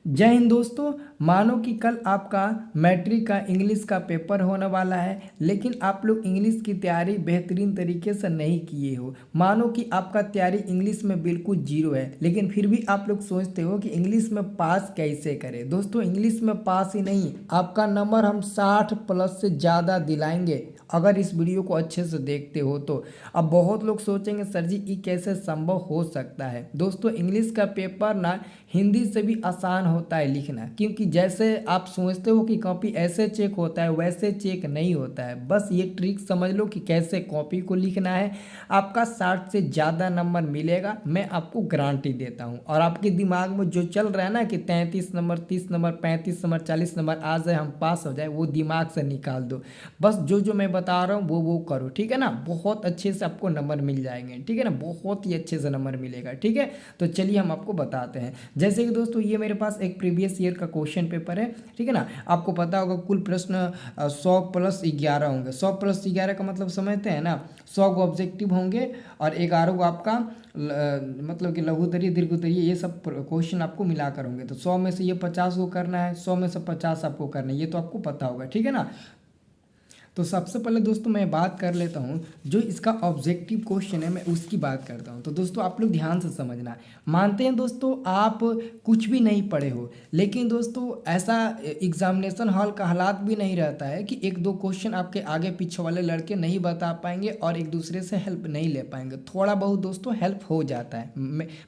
जय हिंद दोस्तों। मानो कि कल आपका मैट्रिक का इंग्लिश का पेपर होने वाला है, लेकिन आप लोग इंग्लिश की तैयारी बेहतरीन तरीके से नहीं किए हो। मानो कि आपका तैयारी इंग्लिश में बिल्कुल जीरो है, लेकिन फिर भी आप लोग सोचते हो कि इंग्लिश में पास कैसे करें। दोस्तों, इंग्लिश में पास ही नहीं, आपका नंबर हम 60 प्लस से ज़्यादा दिलाएंगे अगर इस वीडियो को अच्छे से देखते हो तो। अब बहुत लोग सोचेंगे सर जी ये कैसे संभव हो सकता है। दोस्तों, इंग्लिश का पेपर ना हिंदी से भी आसान होता है लिखना, क्योंकि जैसे आप सोचते हो कि कॉपी ऐसे चेक होता है वैसे चेक नहीं होता है। बस ये ट्रिक समझ लो कि कैसे कॉपी को लिखना है, आपका 60 से ज़्यादा नंबर मिलेगा, मैं आपको गारंटी देता हूँ। और आपके दिमाग में जो चल रहा है ना कि 33 नंबर, 30 नंबर, 35 नंबर, 40 नंबर आ जाए हम पास हो जाए, वो दिमाग से निकाल दो। बस जो जो मैं बता रहा हूँ वो करो, ठीक है ना। बहुत अच्छे से आपको नंबर मिल जाएंगे, ठीक है ना, बहुत ही अच्छे से नंबर मिलेगा, ठीक है। तो चलिए हम आपको बताते हैं। जैसे कि दोस्तों ये मेरे पास एक प्रीवियस ईयर का क्वेश्चन पेपर है, ठीक है ना। आपको पता होगा कुल प्रश्न 100 प्लस 11 होंगे। 100 प्लस 11 का मतलब समझते हैं ना, 100 को ऑब्जेक्टिव होंगे और 11 को आपका मतलब कि लघुत्तरीय, दीर्घोत्तरीय, ये सब क्वेश्चन आपको मिलाकर होंगे। तो 100 में से ये 50 को करना है, 100 में से 50 आपको करना है, ये तो आपको पता होगा, ठीक है ना। तो सबसे पहले दोस्तों मैं बात कर लेता हूँ, जो इसका ऑब्जेक्टिव क्वेश्चन है मैं उसकी बात करता हूँ। तो दोस्तों आप लोग ध्यान से समझना। मानते हैं दोस्तों आप कुछ भी नहीं पढ़े हो, लेकिन दोस्तों ऐसा एग्जामिनेशन हॉल का हालात भी नहीं रहता है कि एक दो क्वेश्चन आपके आगे पीछे वाले लड़के नहीं बता पाएंगे और एक दूसरे से हेल्प नहीं ले पाएंगे। थोड़ा बहुत दोस्तों हेल्प हो जाता है,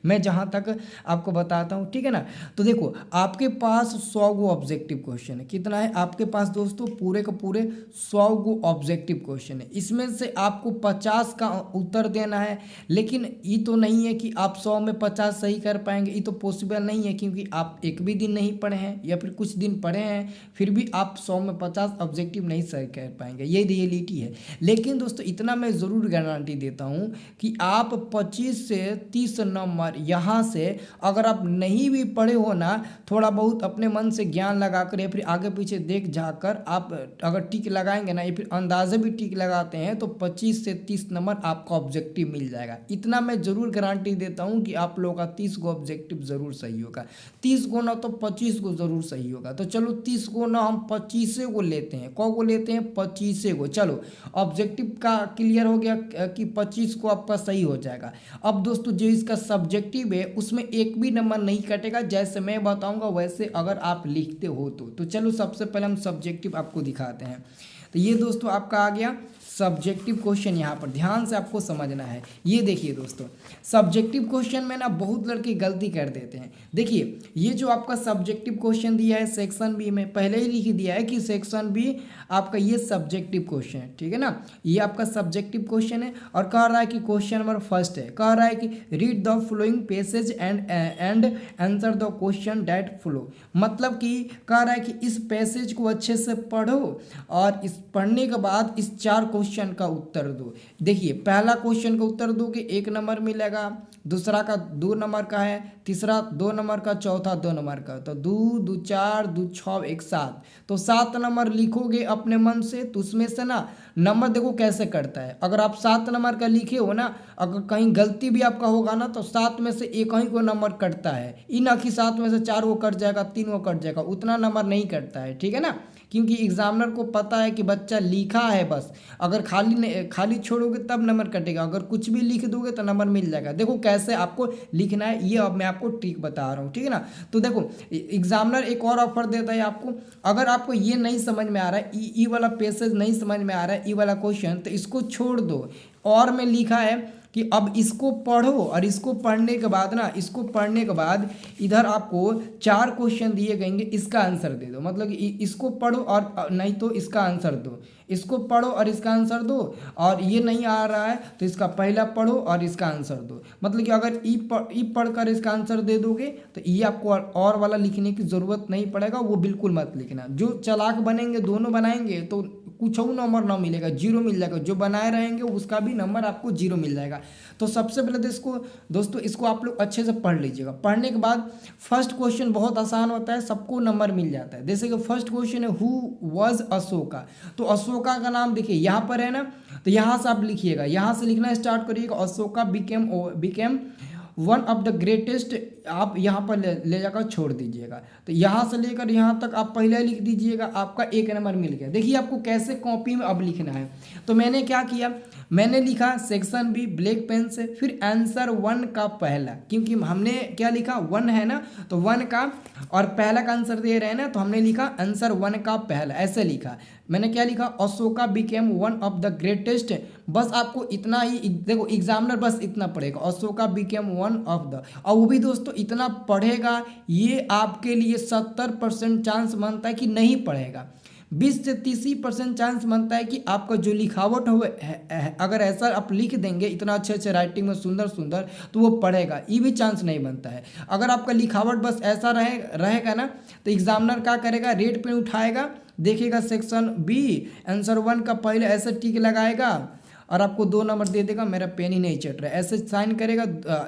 मैं जहाँ तक आपको बताता हूँ, ठीक है ना। तो देखो आपके पास 100 गो ऑब्जेक्टिव क्वेश्चन है। कितना है आपके पास दोस्तों? पूरे का पूरे 100 गो ऑब्जेक्टिव क्वेश्चन है। इसमें से आपको 50 का उत्तर देना है, लेकिन ये तो नहीं है कि आप 100 में 50 सही कर पाएंगे, ये तो पॉसिबल नहीं है, क्योंकि आप एक भी दिन नहीं पढ़े हैं या फिर कुछ दिन पढ़े हैं, फिर भी आप 100 में 50 ऑब्जेक्टिव नहीं सही कर पाएंगे, ये रियलिटी है। लेकिन दोस्तों इतना मैं ज़रूर गारंटी देता हूँ कि आप 25 से 30 नंबर यहाँ से अगर आप नहीं भी पढ़े हो ना, थोड़ा बहुत अपने मन से ज्ञान लगाकर या फिर आगे पीछे देख जाकर आप अगर टिक लगाएंगे ना, या फिर अंदाजे भी टिक लगाते हैं, तो 25 से 30 नंबर आपका ऑब्जेक्टिव मिल जाएगा। इतना मैं ज़रूर गारंटी देता हूँ कि आप लोगों का 30 गो ऑब्जेक्टिव ज़रूर सही होगा। 30 गो ना तो 25 गो ज़रूर सही होगा। तो चलो 30 गो ना हम 25 गो लेते हैं। कौ गो लेते हैं? 25 गो। चलो ऑब्जेक्टिव का क्लियर हो गया कि 25 को आपका सही हो जाएगा। अब दोस्तों जो इसका सब्जेक्टिव है उसमें एक भी नंबर नहीं कटेगा, जैसे मैं बताऊंगा वैसे अगर आप लिखते हो तो चलो सबसे पहले हम सब्जेक्टिव आपको दिखाते हैं। तो ये दोस्तों आपका आ गया सब्जेक्टिव क्वेश्चन। यहाँ पर ध्यान से आपको समझना है। ये देखिए दोस्तों, सब्जेक्टिव क्वेश्चन में ना बहुत लड़के गलती कर देते हैं। देखिए ये जो आपका सब्जेक्टिव क्वेश्चन दिया है सेक्शन बी में, पहले ही लिख दिया है कि सेक्शन बी आपका ये सब्जेक्टिव क्वेश्चन है, ठीक है ना। ये आपका सब्जेक्टिव क्वेश्चन है और कह रहा है कि क्वेश्चन नंबर फर्स्ट है, कह रहा है कि read the flowing passage and answer the question that flow. मतलब कि कह रहा है कि इस पैसेज को अच्छे से पढ़ो और इस पढ़ने के बाद इस 4 क्वेश्चन का उत्तर दो। देखिए पहला क्वेश्चन का उत्तर दोगे 1 नंबर मिलेगा, दूसरा का 2 नंबर का है, तीसरा 2 नंबर का, चौथा 2 नंबर का। तो 2 2 4 2 6 1 7, तो 7 नंबर लिखोगे अपने मन से। तो उसमें से ना नंबर देखो कैसे करता है। अगर आप 7 नंबर का लिखे हो ना, अगर कहीं गलती भी आपका होगा ना, तो 7 में से एक ही को नंबर कटता है। ई ना कि 7 में से 4 को कट जाएगा, 3 को कट जाएगा, उतना नंबर नहीं कटता है, ठीक है ना। क्योंकि एग्जामिनर को पता है कि बच्चा लिखा है बस। अगर खाली छोड़ोगे तब नंबर कटेगा, अगर कुछ भी लिख दोगे तो नंबर मिल जाएगा। देखो कैसे आपको लिखना है, ये अब मैं आपको ट्रिक बता रहा हूँ, ठीक है ना। तो देखो एग्जामिनर एक और ऑफर देता है आपको। अगर आपको ये नहीं समझ में आ रहा है, ई वाला पैसेज नहीं समझ में आ रहा है, ई वाला क्वेश्चन, तो इसको छोड़ दो। और में लिखा है कि अब इसको पढ़ो और इसको पढ़ने के बाद ना, इसको पढ़ने के बाद इधर आपको 4 क्वेश्चन दिए गएंगे, इसका आंसर दे दो। मतलब कि इसको पढ़ो और नहीं तो इसका आंसर दो, इसको पढ़ो और इसका आंसर दो, और ये नहीं आ रहा है तो इसका पहला पढ़ो और इसका आंसर दो। मतलब कि अगर ई पढ़कर इसका आंसर दे दोगे तो ये आपको और वाला लिखने की ज़रूरत नहीं पड़ेगा, वो बिल्कुल मत लिखना। जो चालाक बनेंगे दोनों बनाएंगे तो कुछ नंबर ना मिलेगा, 0 मिल जाएगा। जो बनाए रहेंगे उसका भी नंबर आपको 0 मिल जाएगा। तो सबसे पहले दोस्तों इसको आप लोग अच्छे से पढ़ लीजिएगा। पढ़ने के बाद फर्स्ट क्वेश्चन बहुत आसान होता है, सबको नंबर मिल जाता है। जैसे कि फर्स्ट क्वेश्चन है हु वाज अशोका। तो अशोका का नाम देखिए यहाँ पर है ना, तो यहाँ से आप लिखिएगा, यहाँ से लिखना स्टार्ट करिएगा। Ashoka became one of the greatest आप यहाँ पर ले जाकर छोड़ दीजिएगा। तो यहाँ से लेकर यहाँ तक आप पहले लिख दीजिएगा, आपका 1 नंबर मिल गया। देखिए आपको कैसे कॉपी में अब लिखना है। तो मैंने क्या किया, मैंने लिखा सेक्शन बी ब्लैक पेन से, फिर आंसर 1 का पहला, क्योंकि हमने क्या लिखा 1 है ना, तो 1 का और पहला का आंसर दे रहे हैं ना, तो हमने लिखा आंसर 1 का पहला, ऐसे लिखा। मैंने क्या लिखा, Ashoka became one of the greatest. बस आपको इतना ही देखो, एग्जामिनर बस इतना पढ़ेगा, Ashoka became one of the, और वो भी दोस्तों इतना पढ़ेगा, ये आपके लिए 70% चांस बनता है कि नहीं पढ़ेगा, 20 से 30% चांस बनता है कि आपका जो लिखावट हो अगर ऐसा आप लिख देंगे इतना अच्छे अच्छे राइटिंग में सुंदर सुंदर, तो वो पढ़ेगा, ये भी चांस नहीं बनता है। अगर आपका लिखावट बस ऐसा रहेगा ना, तो एग्जामिनर क्या करेगा, रेड पेन उठाएगा, देखेगा सेक्शन बी आंसर 1 का पहले ऐसे टिक लगाएगा और आपको 2 नंबर दे देगा, मेरा पेन ही नहीं चट रहा है, ऐसे साइन करेगा,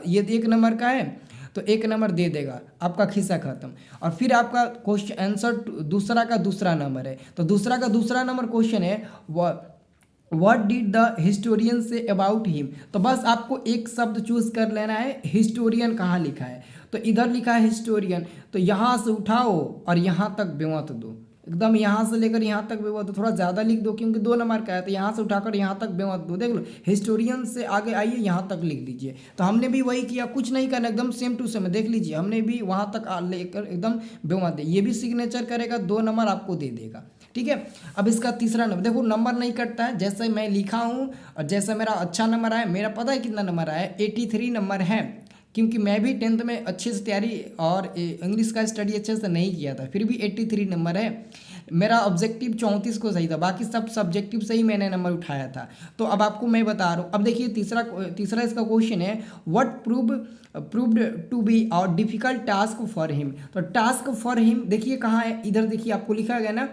ये 1 नंबर का है तो 1 नंबर दे देगा, आपका खिस्सा खत्म। और फिर आपका क्वेश्चन आंसर दूसरा का दूसरा नंबर है, तो दूसरा का दूसरा नंबर क्वेश्चन है what did the historian say about him. तो बस आपको एक शब्द चूज कर लेना है, हिस्टोरियन कहाँ लिखा है, तो इधर लिखा है हिस्टोरियन, तो यहाँ से उठाओ और यहाँ तक बेवत दो, एकदम यहाँ से लेकर यहाँ तक बेवत दो, थोड़ा ज़्यादा लिख दो क्योंकि 2 नंबर का है, तो यहाँ से उठाकर यहाँ तक बेवत दो, देख लो हिस्टोरियन से आगे आइए यहाँ तक लिख दीजिए। तो हमने भी वही किया, कुछ नहीं करना, एकदम सेम टू सेम, देख लीजिए हमने भी वहाँ तक लेकर एकदम बेवत दे, ये भी सिग्नेचर करेगा, 2 नंबर आपको दे देगा। ठीक है, अब इसका तीसरा नंबर देखो, नंबर नहीं कटता है, जैसे मैं लिखा हूँ और जैसा मेरा अच्छा नंबर आया, मेरा पता है कितना नंबर आया, 83 नंबर है, क्योंकि मैं भी 10th में अच्छे से तैयारी और इंग्लिश का स्टडी अच्छे से नहीं किया था, फिर भी 83 नंबर है। मेरा ऑब्जेक्टिव 34 को सही था, बाकी सब सब्जेक्टिव से ही मैंने नंबर उठाया था। तो अब आपको मैं बता रहा हूँ, अब देखिए तीसरा इसका क्वेश्चन है व्हाट प्रूव्ड टू बी और डिफिकल्ट टास्क फॉर हिम। तो टास्क फॉर हिम देखिए कहाँ है, इधर देखिए आपको लिखा गया ना,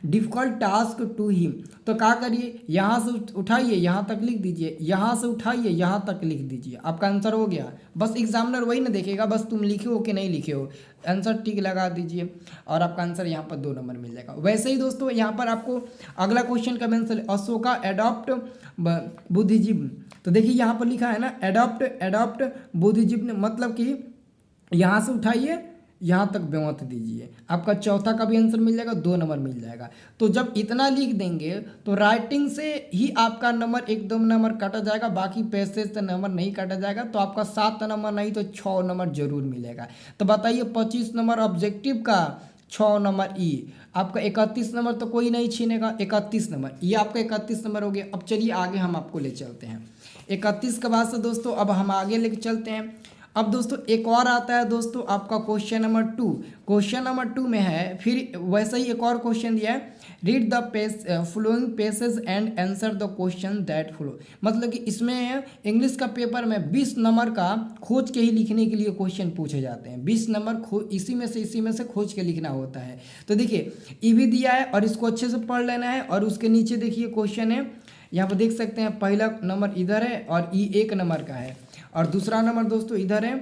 डिफिकल्ट टास्क टू हिम। तो क्या करिए, यहाँ से उठाइए यहाँ तक लिख दीजिए, यहाँ से उठाइए यहाँ तक लिख दीजिए, आपका आंसर हो गया। बस एग्जामिनर वही ना देखेगा बस तुम लिखे हो कि नहीं लिखे हो, आंसर टिक लगा दीजिए और आपका आंसर यहाँ पर 2 नंबर मिल जाएगा। वैसे ही दोस्तों यहाँ पर आपको अगला क्वेश्चन का आंसर अशोका एडॉप्ट बुद्धिज्म। तो देखिए यहाँ पर लिखा है ना एडॉप्ट बुद्धिज्म, मतलब कि यहाँ से उठाइए यहाँ तक बेवत दीजिए, आपका चौथा का भी आंसर मिल जाएगा, 2 नंबर मिल जाएगा। तो जब इतना लिख देंगे तो राइटिंग से ही आपका नंबर 1-2 नंबर काटा जाएगा, बाकी पैसेज से नंबर नहीं काटा जाएगा, तो आपका 7 नंबर नहीं तो 6 नंबर जरूर मिलेगा। तो बताइए 25 नंबर ऑब्जेक्टिव का, 6 नंबर ई, आपका 31 नंबर तो कोई नहीं छीनेगा, 31 नंबर ये आपका 31 नंबर हो गया। अब चलिए आगे हम आपको ले चलते हैं 31 के बाद से दोस्तों, अब हम आगे लेके चलते हैं। अब दोस्तों एक और आता है दोस्तों आपका क्वेश्चन नंबर 2। क्वेश्चन नंबर 2 में है फिर वैसे ही एक और क्वेश्चन दिया है, read the flowing passage and answer the question that flow. मतलब कि इसमें इंग्लिश का पेपर में 20 नंबर का खोज के ही लिखने के लिए क्वेश्चन पूछे जाते हैं, 20 नंबर इसी में से खोज के लिखना होता है। तो देखिए ई भी दिया है और इसको अच्छे से पढ़ लेना है, और उसके नीचे देखिए क्वेश्चन है, यहाँ पर देख सकते हैं पहला नंबर इधर है और ई 1 नंबर का है, और दूसरा नंबर दोस्तों इधर है,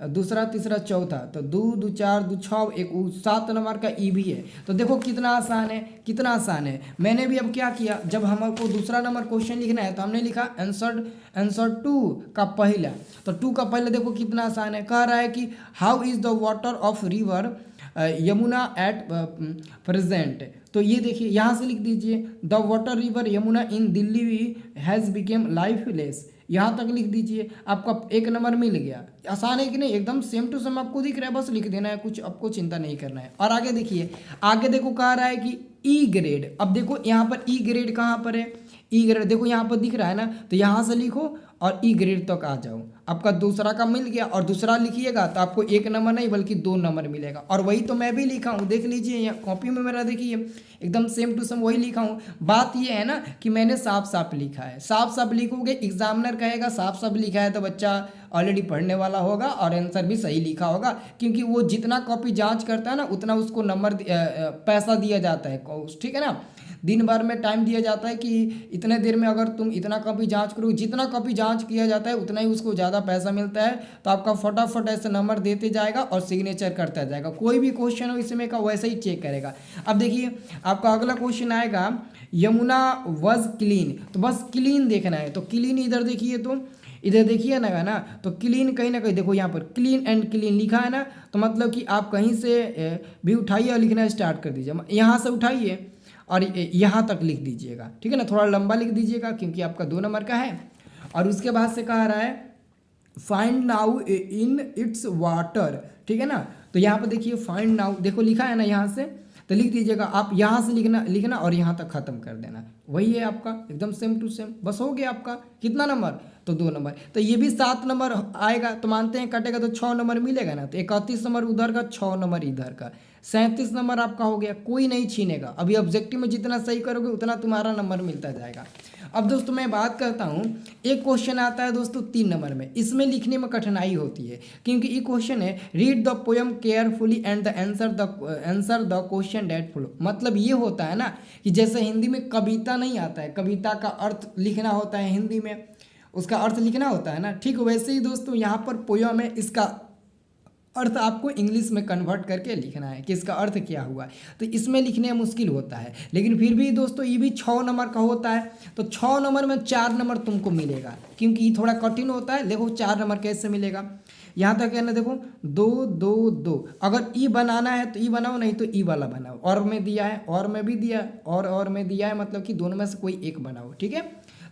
दूसरा तीसरा चौथा, तो 2 2 4 2 6 1 7 नंबर का ई भी है। तो देखो कितना आसान है, कितना आसान है। मैंने भी अब क्या किया, जब हमको दूसरा नंबर क्वेश्चन लिखना है तो हमने लिखा आंसर 2 का पहला। तो 2 का पहला देखो कितना आसान है, कह रहा है कि how is the water of river Yamuna at present. तो ये देखिए यहाँ से लिख दीजिए the water river Yamuna in Delhi has became lifeless, यहाँ तक लिख दीजिए, आपका 1 नंबर मिल गया। आसान है कि नहीं, एकदम सेम टू सेम आपको दिख रहा है, बस लिख देना है, कुछ आपको चिंता नहीं करना है। और आगे देखिए, आगे देखो कह रहा है कि ई ग्रेड। अब देखो यहाँ पर ई ग्रेड कहाँ पर है, ई ग्रेड देखो यहाँ पर दिख रहा है ना, तो यहाँ से लिखो और ई ग्रेड तक आ जाओ, आपका दूसरा का मिल गया। और दूसरा लिखिएगा तो आपको 1 नंबर नहीं बल्कि 2 नंबर मिलेगा। और वही तो मैं भी लिखा हूँ, देख लीजिए यहाँ कॉपी में मेरा देखिए एकदम सेम टू सेम वही लिखा हूँ। बात ये है ना कि मैंने साफ साफ लिखा है, साफ साफ लिखोगे एग्जामिनर कहेगा साफ साफ लिखा है तो बच्चा ऑलरेडी पढ़ने वाला होगा और आंसर भी सही लिखा होगा, क्योंकि वो जितना कॉपी जांच करता है ना उतना उसको नंबर पैसा दिया जाता है, ठीक है ना। दिन भर में टाइम दिया जाता है कि इतने देर में अगर तुम इतना कॉपी जांच करो, जितना कॉपी जांच किया जाता है उतना ही उसको ज़्यादा पैसा मिलता है। तो आपका फटाफट ऐसे नंबर देते जाएगा और सिग्नेचर करता जाएगा, कोई भी क्वेश्चन हो इसमें का वैसे ही चेक करेगा। अब देखिए आपका अगला क्वेश्चन आएगा यमुना वॉज क्लीन, तो बस क्लीन देखना है। तो क्लीन इधर देखिए, तो इधर देखिए ना तो क्लीन कहीं ना कहीं देखो यहाँ पर क्लीन एंड क्लीन लिखा है ना, तो मतलब कि आप कहीं से भी उठाइए और लिखना स्टार्ट कर दीजिए। यहाँ से उठाइए और यहाँ तक लिख दीजिएगा, ठीक है ना, थोड़ा लंबा लिख दीजिएगा क्योंकि आपका 2 नंबर का है। और उसके बाद से कह रहा है find now in its water, ठीक है ना। तो यहाँ पर देखिए फाइंड नाउ देखो लिखा है ना, यहाँ से तो लिख दीजिएगा आप, यहाँ से लिखना और यहाँ तक खत्म कर देना, वही है आपका एकदम सेम टू सेम। बस हो गया आपका कितना नंबर, तो 2 नंबर। तो ये भी 7 नंबर आएगा, तो मानते हैं कटेगा तो 6 नंबर मिलेगा ना, तो 31 नंबर उधर का, 6 नंबर इधर का, 37 नंबर आपका हो गया, कोई नहीं छीनेगा। अभी ऑब्जेक्टिव में जितना सही करोगे उतना तुम्हारा नंबर मिलता जाएगा। अब दोस्तों मैं बात करता हूँ, एक क्वेश्चन आता है दोस्तों 3 नंबर में, इसमें लिखने में कठिनाई होती है क्योंकि ये क्वेश्चन है read the poem carefully and the answer the question that follow. मतलब ये होता है ना कि जैसे हिंदी में कविता नहीं आता है, कविता का अर्थ लिखना होता है हिंदी में, उसका अर्थ लिखना होता है ना, ठीक वैसे ही दोस्तों यहाँ पर पोएम है, इसका अर्थ आपको इंग्लिश में कन्वर्ट करके लिखना है कि इसका अर्थ क्या हुआ है। तो इसमें लिखने में मुश्किल होता है, लेकिन फिर भी दोस्तों ये भी 6 नंबर का होता है। तो 6 नंबर में 4 नंबर तुमको मिलेगा क्योंकि ये थोड़ा कठिन होता है। देखो 4 नंबर कैसे मिलेगा, यहाँ तक है ना, देखो 2 2 2, अगर ई बनाना है तो ई बनाओ, नहीं तो ई वाला बनाओ। और में दिया है, और में भी दिया है, और में दिया है, मतलब कि दोनों में से कोई एक बनाओ, ठीक है।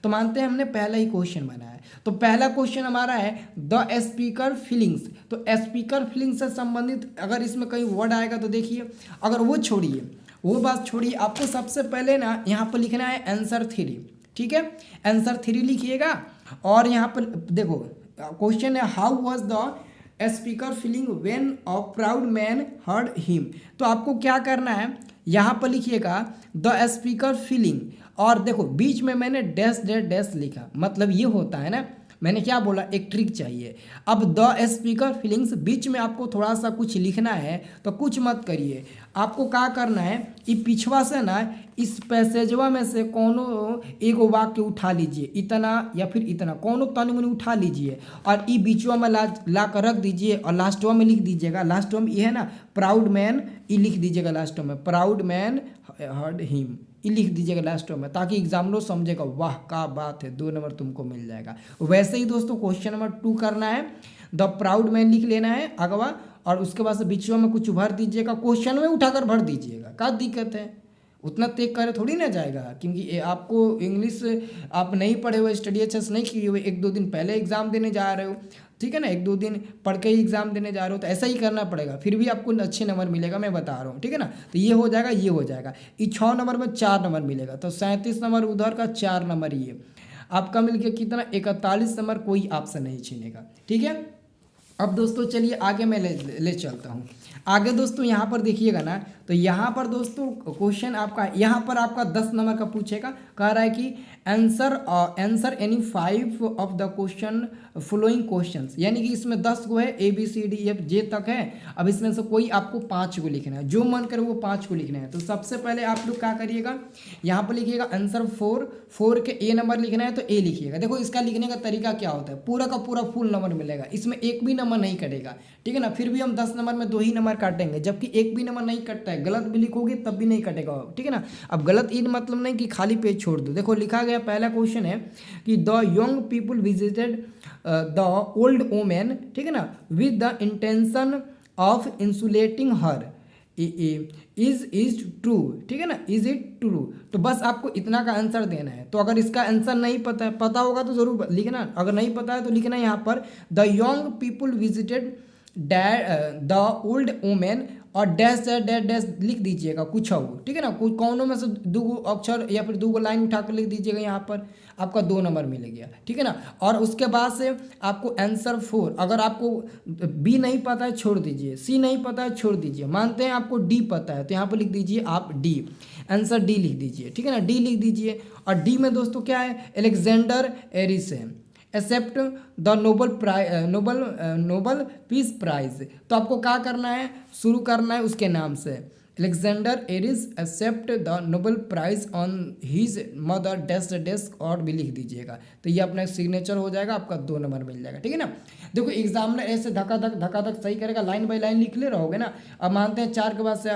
तो मानते हैं हमने पहला ही क्वेश्चन बनाया है। तो पहला क्वेश्चन हमारा है द स्पीकर फीलिंग्स। तो स्पीकर फीलिंग्स से संबंधित अगर इसमें कहीं वर्ड आएगा तो देखिए, अगर वो छोड़िए, वो बात छोड़िए, आपको सबसे पहले ना यहाँ पर लिखना है आंसर 3, ठीक है। आंसर 3 लिखिएगा और यहाँ पर देखो क्वेश्चन है how was the speaker feeling when a proud man heard him. तो आपको क्या करना है, यहाँ पर लिखिएगा द स्पीकर फीलिंग, और देखो बीच में मैंने डैश डैश डैश लिखा, मतलब ये होता है ना, मैंने क्या बोला, एक ट्रिक चाहिए। अब द स्पीकर फीलिंग्स बीच में आपको थोड़ा सा कुछ लिखना है, तो कुछ मत करिए, आपको क्या करना है, ये पिछवा से ना इस पैसेजवा में से कोनो एक वाक्य उठा लीजिए, इतना या फिर इतना कोनो तनी मनी उठा लीजिए और ये बीचवा में ला कर रख दीजिए और लास्टवा में लिख दीजिएगा। लास्टवा में ये है ना प्राउड मैन, ये लिख दीजिएगा लास्ट में, प्राउड मैन हर्ड हिम, ये लिख दीजिएगा लास्ट में, ताकि एग्जामिनर समझेगा वाह क्या बात है, 2 नंबर तुमको मिल जाएगा। वैसे ही दोस्तों क्वेश्चन नंबर 2 करना है, द प्राउड मैन लिख लेना है अगवा, और उसके बाद से बीचवा में कुछ भर दीजिएगा, क्वेश्चन में उठाकर भर दीजिएगा, क्या दिक्कत है, उतना तेज करे थोड़ी ना जाएगा, क्योंकि आपको इंग्लिश आप नहीं पढ़े हुए, स्टडी अच्छे से नहीं किए हुए, 1-2 दिन पहले एग्जाम देने जा रहे हो, ठीक है ना, 1-2 दिन पढ़ के ही एग्जाम देने जा रहे हो, तो ऐसा ही करना पड़ेगा, फिर भी आपको अच्छे नंबर मिलेगा, मैं बता रहा हूँ, ठीक है ना। तो ये हो जाएगा, ये हो जाएगा, ये 6 नंबर में 4 नंबर मिलेगा, तो 37 नंबर उधर का, 4 नंबर ये आपका मिल गया कितना, 41 नंबर, कोई आपसे नहीं छीनेगा, ठीक है। अब दोस्तों चलिए आगे मैं ले चलता हूँ। आगे दोस्तों यहाँ पर देखिएगा ना, तो यहाँ पर दोस्तों क्वेश्चन आपका यहाँ पर आपका 10 नंबर का पूछेगा, कह रहा है कि answer any 5 of the question following questions, यानी कि इसमें 10 को है, ABCDEFG तक है। अब इसमें से कोई आपको 5 को लिखना है, जो मन करे वो 5 को लिखना है। तो सबसे पहले आप लोग क्या करिएगा, यहाँ पर लिखिएगा आंसर 4 के A नंबर लिखना है तो A लिखिएगा। देखो इसका लिखने का तरीका क्या होता है, पूरा का पूरा फुल नंबर मिलेगा, इसमें एक भी नंबर नहीं कटेगा, ठीक है ना। फिर भी हम 10 नंबर में 2 ही नंबर काटेंगे, जबकि एक भी नंबर नहीं कटता है, गलत भी लिखोगे तब भी नहीं कटेगा, ठीक है ना। अब गलत इन मतलब नहीं कि खाली पेज छोड़ दो। देखो लिखा गया पहला क्वेश्चन है कि the young people visited the old women, ठीक है ना, with the intention of insulating her, is true, ठीक है ना, इज इट ट्रू। तो बस आपको इतना का आंसर देना है। तो अगर इसका आंसर नहीं पता होगा तो जरूर लिखना, अगर नहीं पता है तो लिखना यहाँ पर the young people visited the old women और डैश डैश डैश डैश लिख दीजिएगा कुछ हो, ठीक है ना, कुछ कौनों में से 2 अक्षर या फिर 2 लाइन उठा कर लिख दीजिएगा, यहाँ पर आपका 2 नंबर मिल गया, ठीक है ना। और उसके बाद से आपको आंसर 4, अगर आपको B नहीं पता है छोड़ दीजिए, C नहीं पता है छोड़ दीजिए, मानते हैं आपको D पता है तो यहाँ पर लिख दीजिए आप D, आंसर D लिख दीजिए, ठीक है ना, D लिख दीजिए। और D में दोस्तों क्या है, Alexander Arison accept the Nobel peace prize. तो आपको क्या करना है, शुरू करना है उसके नाम से, Alexander Aris accept the Nobel prize on his mother dash dash और भी लिख दीजिएगा। तो ये अपना सिग्नेचर हो जाएगा, आपका 2 नंबर मिल जाएगा, ठीक है ना। देखो एग्जामिनर ऐसे धक्का धक सही करेगा, लाइन बाय लाइन लिख ले रहोगे ना। अब मानते हैं 4 के बाद से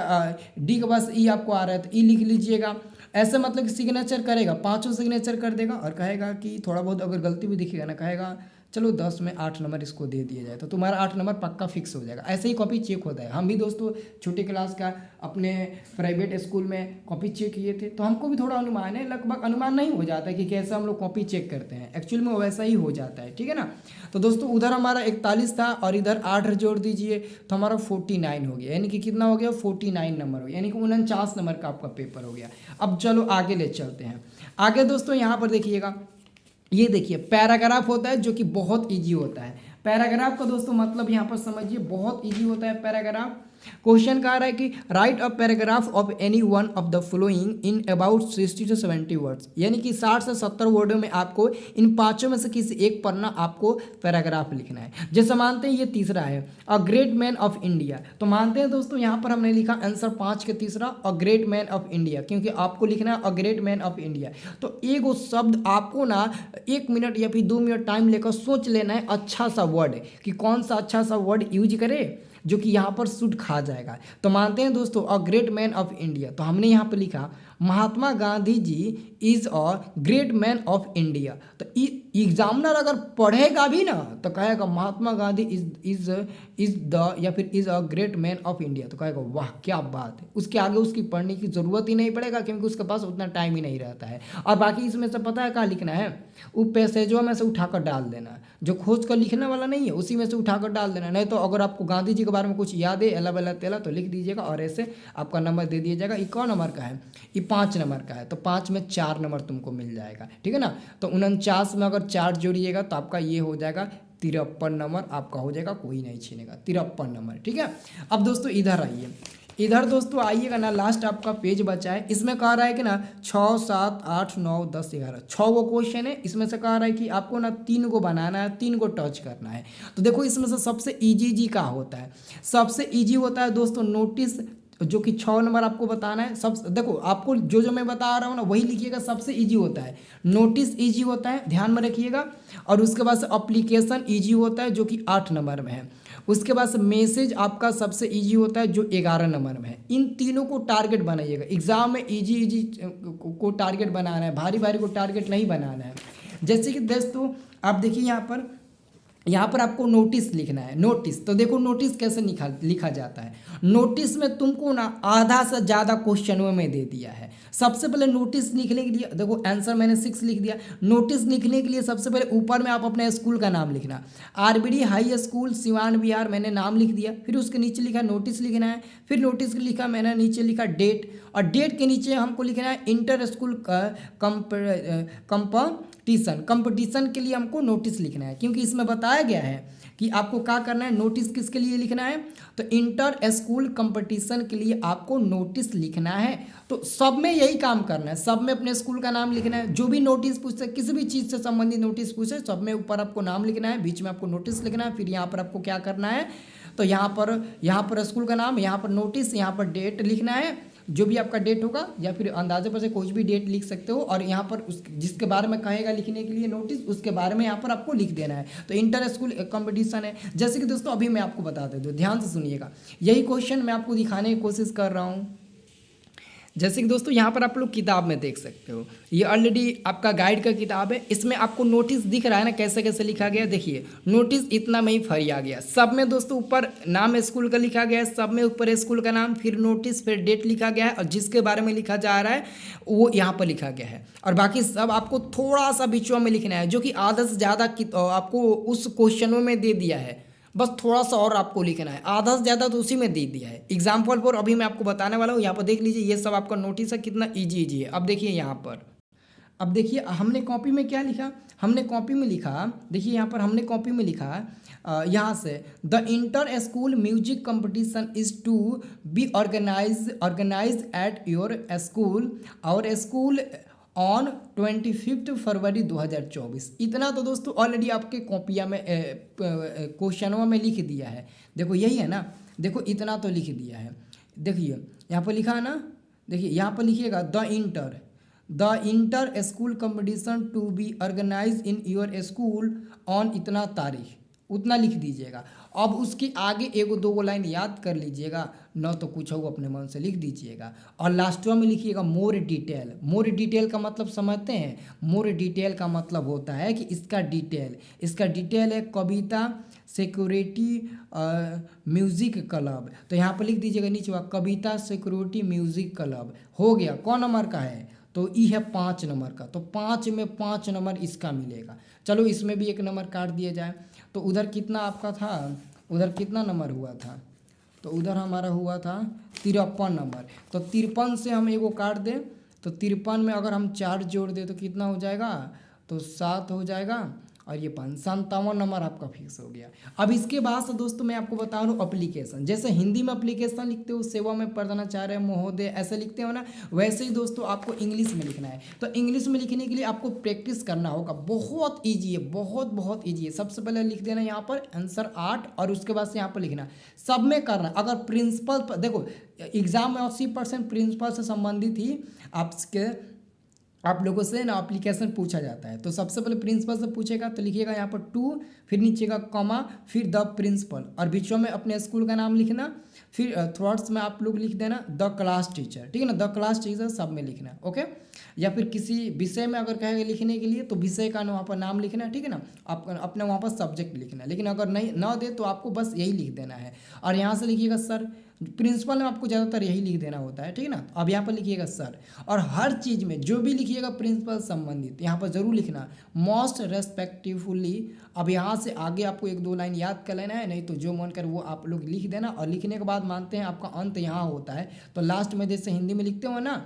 D के बाद से E आपको आ रहा है तो E लिख लीजिएगा, ऐसे मतलब कि सिग्नेचर करेगा, 5 सिग्नेचर कर देगा और कहेगा कि थोड़ा बहुत अगर गलती भी दिखेगा ना, कहेगा चलो 10 में 8 नंबर इसको दे दिया जाए तो तुम्हारा 8 नंबर पक्का फिक्स हो जाएगा। ऐसे ही कॉपी चेक होता है। हम भी दोस्तों छोटे क्लास का अपने प्राइवेट स्कूल में कॉपी चेक किए थे, तो हमको भी थोड़ा अनुमान है, लगभग अनुमान नहीं हो जाता है कि कैसे हम लोग कॉपी चेक करते हैं, एक्चुअल में वैसा ही हो जाता है, ठीक है ना। तो दोस्तों उधर हमारा 41 था और इधर 8 जोड़ दीजिए तो हमारा 49 हो गया, यानी कि कितना हो गया 49 नंबर हो गया, यानी कि 49 नंबर का आपका पेपर हो गया। अब चलो आगे ले चलते हैं। आगे दोस्तों यहाँ पर देखिएगा, ये देखिए पैराग्राफ होता है जो कि बहुत इजी होता है। पैराग्राफ का दोस्तों मतलब यहाँ पर समझिए बहुत इजी होता है पैराग्राफ। क्वेश्चन कह रहा है कि right a paragraph of any one of the following in about 60 to 70 words, यानी कि 60 से 70 वर्डों में आपको इन पांचों में से किसी एक पढ़ना आपको पैराग्राफ लिखना है। जैसे मानते हैं ये तीसरा है अ ग्रेट मैन ऑफ इंडिया, तो मानते हैं दोस्तों यहाँ पर हमने लिखा आंसर 5 के तीसरा अ ग्रेट मैन ऑफ इंडिया, क्योंकि आपको लिखना है अ ग्रेट मैन ऑफ इंडिया। तो एक वो शब्द आपको ना 1 मिनट या फिर 2 मिनट टाइम लेकर सोच लेना है अच्छा सा वर्ड कि कौन सा अच्छा सा वर्ड यूज करे जो कि यहाँ पर सूट खा जाएगा। तो मानते हैं दोस्तों a great man of India, तो हमने यहाँ पर लिखा Mahatma Gandhi ji is a great man of India. तो एग्जामिनर अगर पढ़ेगा भी ना तो कहेगा महात्मा गांधी इज द या फिर is a great man of India, तो कहेगा वाह क्या बात है, उसके आगे उसकी पढ़ने की ज़रूरत ही नहीं पड़ेगा क्योंकि उसके पास उतना टाइम ही नहीं रहता है। और बाकी इसमें से पता है क्या लिखना है, वो पैसेजों में से उठाकर डाल देना, जो खोज कर लिखने वाला नहीं है उसी में से उठाकर डाल देना। नहीं तो अगर आपको गांधी जी के बारे में कुछ याद है अला बला तेला तो लिख दीजिएगा और ऐसे आपका नंबर दे दिया जाएगा। ये कौन नंबर का है, ये 5 नंबर का है, तो 5 में 4 नंबर तुमको मिल जाएगा, ठीक है ना। तो 49 में अगर 4 जोड़िएगा तो आपका ये हो जाएगा 53 नंबर आपका हो जाएगा, कोई नहीं छीनेगा 53 नंबर, ठीक है। अब दोस्तों इधर आइए, इधर दोस्तों आइएगा ना, लास्ट आपका पेज बचा है, इसमें कह रहा है कि ना 6, 7, 8, 9, 10, 11 6 गो क्वेश्चन है। इसमें से कह रहा है कि आपको ना 3 को बनाना है, 3 को टच करना है। तो देखो इसमें से सबसे इजी का होता है, सबसे इजी होता है दोस्तों नोटिस, जो कि 6 नंबर आपको बताना है। सब देखो आपको जो मैं बता रहा हूँ ना वही लिखिएगा, सबसे इजी होता है नोटिस, इजी होता है ध्यान में रखिएगा। और उसके बाद से अप्लीकेशन इजी होता है जो कि 8 नंबर में है। उसके बाद से मैसेज आपका सबसे इजी होता है जो 11 नंबर में है। इन तीनों को टारगेट बनाइएगा, एग्जाम में इजी को टारगेट बनाना है, भारी भारी को टारगेट नहीं बनाना है। जैसे कि दोस्तों आप देखिए यहाँ पर आपको नोटिस लिखना है। नोटिस तो देखो नोटिस कैसे लिखा जाता है। नोटिस में तुमको ना आधा से ज़्यादा क्वेश्चनों में दे दिया है। सबसे पहले नोटिस लिखने के लिए देखो आंसर मैंने 6 लिख दिया। नोटिस लिखने के लिए सबसे पहले ऊपर में आप अपने स्कूल का नाम लिखना, RBD high school Siwan Bihar मैंने नाम लिख दिया। फिर उसके नीचे लिखा नोटिस लिखना है। फिर नोटिस लिखा मैंने नीचे लिखा डेट, और डेट के नीचे हमको लिखना है इंटर स्कूल कंपटीशन के लिए हमको नोटिस लिखना है, क्योंकि इसमें बताया गया है कि आपको क्या करना है, नोटिस किसके लिए लिखना है, तो इंटर स्कूल कंपटीशन के लिए आपको नोटिस लिखना है। तो सब में यही काम करना है, सब में अपने स्कूल का नाम लिखना है। जो भी नोटिस पूछते हैं, किसी भी चीज़ से संबंधित नोटिस पूछे, सब में ऊपर आपको नाम लिखना है, बीच में आपको नोटिस लिखना है। फिर यहाँ पर आपको क्या करना है, तो यहाँ पर स्कूल का नाम, यहाँ पर नोटिस, यहाँ पर डेट लिखना है, जो भी आपका डेट होगा, या फिर अंदाजे पर से कुछ भी डेट लिख सकते हो। और यहाँ पर उस जिसके बारे में कहेगा लिखने के लिए नोटिस, उसके बारे में यहाँ पर आपको लिख देना है। तो इंटर स्कूल कंपटीशन है। जैसे कि दोस्तों अभी मैं आपको बता देता हूँ, ध्यान से सुनिएगा, यही क्वेश्चन मैं आपको दिखाने की कोशिश कर रहा हूँ। जैसे कि दोस्तों यहाँ पर आप लोग किताब में देख सकते हो, ये ऑलरेडी आपका गाइड का किताब है। इसमें आपको नोटिस दिख रहा है ना कैसे कैसे लिखा गया। देखिए नोटिस इतना में ही फरिया गया, सब में दोस्तों ऊपर नाम स्कूल का लिखा गया है, सब में ऊपर स्कूल का नाम, फिर नोटिस, फिर डेट लिखा गया है, और जिसके बारे में लिखा जा रहा है वो यहाँ पर लिखा गया है। और बाकी सब आपको थोड़ा सा बीचों में लिखना है, जो कि आधा से ज़्यादा आपको उस क्वेश्चनों में दे दिया है, बस थोड़ा सा और आपको लिखना है, आधा से ज़्यादा तो उसी में दे दिया है। एग्जाम्पल पर अभी मैं आपको बताने वाला हूँ, यहाँ पर देख लीजिए, ये सब आपका नोटिस है, कितना इजी है। अब देखिए यहाँ पर, अब देखिए हमने कॉपी में क्या लिखा, हमने कॉपी में लिखा, देखिए यहाँ पर हमने कॉपी में लिखा यहाँ से, the inter school music competition is to be organise at your school और स्कूल ऑन 25 फरवरी 2024। इतना तो दोस्तों ऑलरेडी आपके कॉपिया में क्वेश्चनों में लिख दिया है। देखो यही है ना, देखो इतना तो लिख दिया है। देखिए यहाँ पर लिखा है ना, देखिए यहाँ पर लिखिएगा the inter school competition to be organise in your school on इतना तारीख, उतना लिख दीजिएगा। अब उसके आगे एगो दो गो लाइन याद कर लीजिएगा, न तो कुछ हो अपने मन से लिख दीजिएगा। और लास्टवा में लिखिएगा मोर डिटेल। मोर डिटेल का मतलब समझते हैं? मोर डिटेल का मतलब होता है कि इसका डिटेल है कविता सिक्योरिटी म्यूजिक क्लब। तो यहाँ पर लिख दीजिएगा नीचे कविता सिक्योरिटी म्यूजिक क्लब। हो गया। कौन नंबर का है? तो ई है 5 नंबर का। तो 5 में 5 नंबर इसका मिलेगा। चलो इसमें भी 1 नंबर काट दिया जाए। तो उधर कितना आपका था? उधर कितना नंबर हुआ था? तो उधर हमारा हुआ था 53 नंबर। तो 53 से हम एगो काट दें तो 53 में अगर हम 4 जोड़ दें तो कितना हो जाएगा? तो 7 हो जाएगा। और ये 5 57 नंबर आपका फिक्स हो गया। अब इसके बाद से दोस्तों मैं आपको बता रहा हूँ अप्लीकेशन। जैसे हिंदी में अप्लीकेशन लिखते हो सेवा में प्रधानाचार्य महोदय ऐसे लिखते हो ना, वैसे ही दोस्तों आपको इंग्लिश में लिखना है। तो इंग्लिश में लिखने के लिए आपको प्रैक्टिस करना होगा। बहुत ईजी है, बहुत ईजी है। सबसे पहले लिख देना यहाँ पर आंसर 8 और उसके बाद से यहाँ पर लिखना सब में करना। अगर प्रिंसिपल देखो एग्जाम में 80% प्रिंसिपल से संबंधित ही आप लोगों से ना एप्लीकेशन पूछा जाता है। तो सबसे पहले प्रिंसिपल से पूछेगा तो लिखिएगा यहाँ पर 2, फिर नीचे का कॉमा, फिर द प्रिंसिपल और बीचों में अपने स्कूल का नाम लिखना। फिर थर्ड्स में आप लोग लिख देना द क्लास टीचर, ठीक है ना, द क्लास टीचर सब में लिखना, ओके। या फिर किसी विषय में अगर कहेगा लिखने के लिए तो विषय का वहाँ पर नाम लिखना, ठीक है ना, आप अपने वहाँ पर सब्जेक्ट लिखना। लेकिन अगर नहीं ना दे तो आपको बस यही लिख देना है। और यहाँ से लिखिएगा सर। प्रिंसिपल में आपको ज़्यादातर यही लिख देना होता है, ठीक है ना। अब यहाँ पर लिखिएगा सर। और हर चीज़ में जो भी लिखिएगा प्रिंसिपल संबंधित यहाँ पर ज़रूर लिखना मोस्ट रेस्पेक्टिवफुली। अब यहाँ से आगे आपको 1-2 लाइन याद कर लेना है, नहीं तो जो मन कर वो आप लोग लिख देना। और लिखने के बाद मानते हैं आपका अंत यहाँ होता है। तो लास्ट में जैसे हिंदी में लिखते हो ना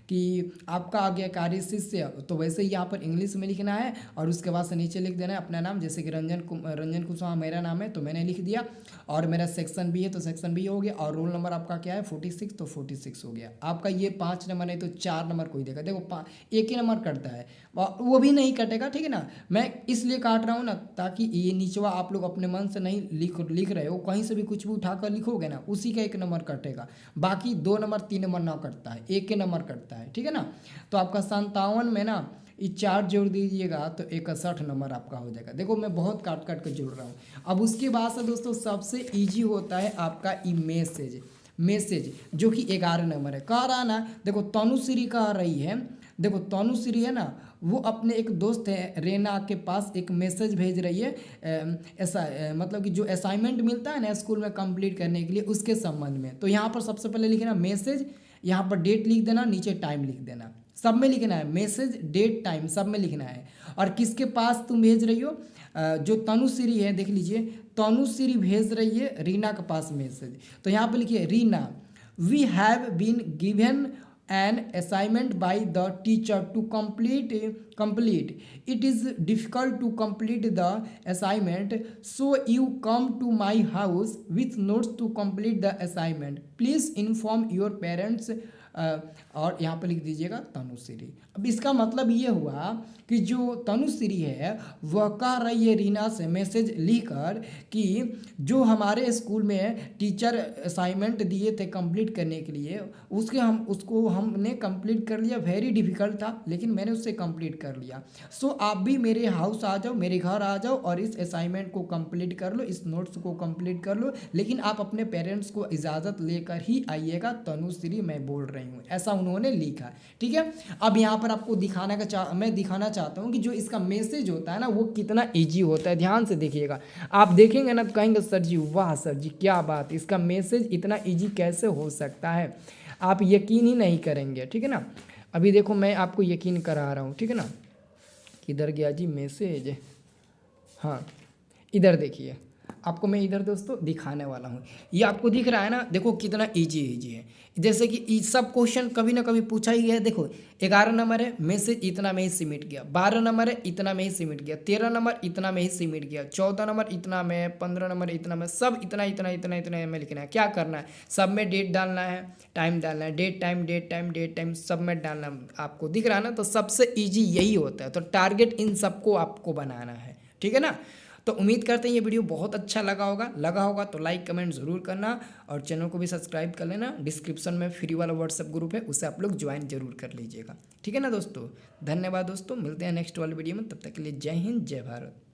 कि आपका आज्ञाकारी शिष्य, तो वैसे ही यहाँ पर इंग्लिश में लिखना है। और उसके बाद से नीचे लिख देना है अपना नाम। जैसे कि रंजन कुशवाहा मेरा नाम है तो मैंने लिख दिया। और मेरा सेक्शन बी है तो सेक्शन बी हो गया। और रोल नंबर आपका क्या है 46, तो 46 हो गया आपका। ये 5 नंबर नहीं तो 4 नंबर कोई देगा। देखो एक ही नंबर कटता है, वो भी नहीं कटेगा, ठीक है ना। मैं इसलिए काट रहा हूँ ना ताकि ये नीचवा आप लोग अपने मन से नहीं लिख रहे हो, कहीं से भी कुछ भी उठाकर लिखोगे ना उसी का 1 नंबर कटेगा। बाकी 2 नंबर 3 नंबर ना कटता है, 1 नंबर कटता है, ठीक है ना। तो आपका 57 में ना ये 4 जोड़ दीजिएगा तो 61 नंबर आपका हो जाएगा। देखो मैं बहुत काट के जोड़ रहा हूँ। अब उसके बाद से दोस्तों सबसे इजी होता है आपका ई मैसेज जो कि 11 नंबर है। कह रहा ना, देखो तनुश्री कह रही है, देखो तनुश्री है ना, वो अपने एक दोस्त है रेना के पास एक मैसेज भेज रही है ऐसा मतलब कि जो असाइनमेंट मिलता है ना स्कूल में कंप्लीट करने के लिए उसके संबंध में। तो यहाँ पर सबसे पहले लिखना मैसेज, यहाँ पर डेट लिख देना, नीचे टाइम लिख देना, सब में लिखना है। मैसेज डेट टाइम सब में लिखना है। और किसके पास तुम भेज रही हो? जो तनुश्री है, देख लीजिए तनुश्री भेज रही है रीना के पास मैसेज। तो यहाँ पे लिखिए Reena we have been given an assignment by the teacher to complete it is difficult to complete the assignment, so you come to my house with notes to complete the assignment, please inform your parents। और यहाँ पर लिख दीजिएगा तनुश्री। अब इसका मतलब ये हुआ कि जो तनुश्री है वह कह रही है रीना से मैसेज लिखकर कि जो हमारे स्कूल में टीचर असाइनमेंट दिए थे कंप्लीट करने के लिए उसको हमने कंप्लीट कर लिया। वेरी डिफ़िकल्ट था लेकिन मैंने उससे कंप्लीट कर लिया। सो आप भी मेरे हाउस आ जाओ, मेरे घर आ जाओ और इस असाइनमेंट को कंप्लीट कर लो, इस नोट्स को कंप्लीट कर लो, लेकिन आप अपने पेरेंट्स को इजाज़त लेकर ही आइएगा, तनुश्री मैं बोल रही हूँ, ऐसा उन्होंने लिखा, ठीक है। अब यहाँ पर आपको मैं दिखाना चाहता हूँ कि जो इसका मैसेज होता है ना वो कितना ईजी होता है। ध्यान से देखिएगा, आप देखेंगे ना तो कहेंगे सर जी वाह सर जी क्या बात, इसका मैसेज इतना ईजी कैसे हो सकता है, आप यकीन ही नहीं करेंगे, ठीक है ना। अभी देखो मैं आपको यकीन करा रहा हूँ, ठीक है ना। किधर गया जी मैसेज? हाँ इधर देखिए, आपको मैं इधर दोस्तों दिखाने वाला हूँ। ये आपको दिख रहा है ना, देखो कितना इजी है। जैसे कि ये सब क्वेश्चन कभी ना कभी पूछा ही है। देखो 11 नंबर है, मैसेज इतना में ही सिमट गया। 12 नंबर है, इतना में ही सिमट गया। 13 नंबर इतना में ही सिमट गया। 14 नंबर इतना में, 15 नंबर इतना में, सब इतना में लिखना है। क्या करना है, सब में डेट डालना है, टाइम डालना है, डेट टाइम सब में डालना है। आपको दिख रहा है ना, तो सबसे ईजी यही होता है। तो टारगेट इन सबको आपको बनाना है, ठीक है ना। तो उम्मीद करते हैं ये वीडियो बहुत अच्छा लगा होगा तो लाइक कमेंट ज़रूर करना और चैनल को भी सब्सक्राइब कर लेना। डिस्क्रिप्शन में फ्री वाला व्हाट्सएप ग्रुप है, उसे आप लोग ज्वाइन जरूर कर लीजिएगा, ठीक है ना दोस्तों। धन्यवाद दोस्तों, मिलते हैं नेक्स्ट वाले वीडियो में, तब तक के लिए जय हिंद जय भारत।